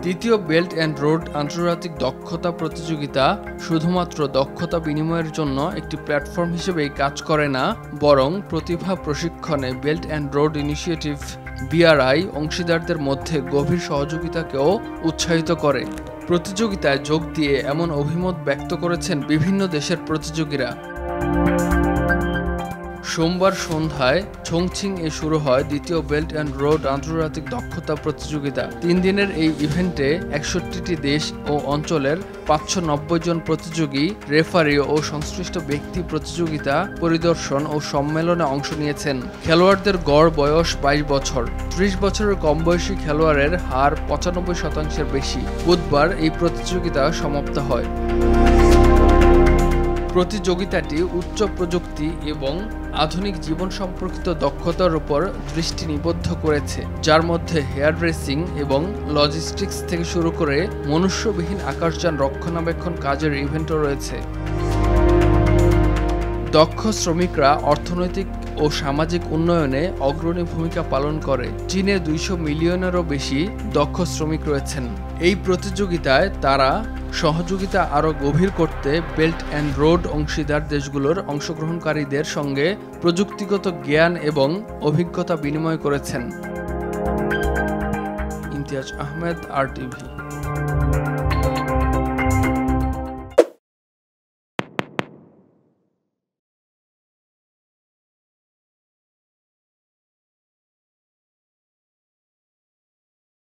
দ্বিতীয় belt and road আন্তর্জাতিক দক্ষতা প্রতিযোগিতা শুধুমাত্র দক্ষতা বিনিময়ের জন্য একটি প্ল্যাটফর্ম হিসেবেই কাজ করে না, বরং প্রতিভা প্রশিক্ষণে belt and road initiative BRI অংশীদারদের মধ্যে গভীর সহযোগিতাকেও উৎসাহিত করে। প্রতিযোগিতায় যোগ দিয়ে এমন অভিমত ব্যক্ত করেছেন বিভিন্ন দেশের প্রতিযোগীরা। সোমবার সন্ধ্যায় চংচিং-এ শুরু হয় দ্বিতীয় বেল্ট অ্যান্ড রোড আন্তর্জাতিক দক্ষতা প্রতিযোগিতা। 3 দিনের এই ইভেন্টে 61টি দেশ ও অঞ্চলের 590 জন প্রতিযোগী, রেফারি ও সংশ্লিষ্ট ব্যক্তি প্রতিযোগিতা পরিদর্শন ও সম্মেলনে অংশ নিয়েছেন। খেলোয়াড়দের গড় বয়স 22 বছর। 30 বছরের কম বয়সী খেলোয়াড়ের হার 95% বেশি। বুধবার এই প্রতিযোগিতা সমাপ্ত হয়। প্রতিযোগিতাটি উচ্চ প্রযুক্তি এবং আধুনিক জীবন সম্পর্কিত দক্ষতার উপর দৃষ্টি নিবদ্ধ করেছে, যার মধ্যে হেয়ার ড্রেসিং এবং লজিস্টিক্স থেকে শুরু করে মনুষ্যবিহীন আকাশযান রক্ষণাবেক্ষণ কাজের ইভেন্টও রয়েছে। দক্ষ শ্রমিকরা অর্থনৈতিক ও সামাজিক উন্নয়নে অগ্রণী ভূমিকা পালন করে। চীনে 200 মিলিয়নেরও বেশি দক্ষ শ্রমিক রয়েছেন। এই প্রতিযোগিতায় তারা সহযোগিতা আরও গভীর করতে বেল্ট অ্যান্ড রোড অংশীদার দেশগুলোর অংশগ্রহণকারীদের সঙ্গে প্রযুক্তিগত জ্ঞান এবং অভিজ্ঞতা বিনিময় করেছেন। ইমতিয়াজ আহমেদ, RTV।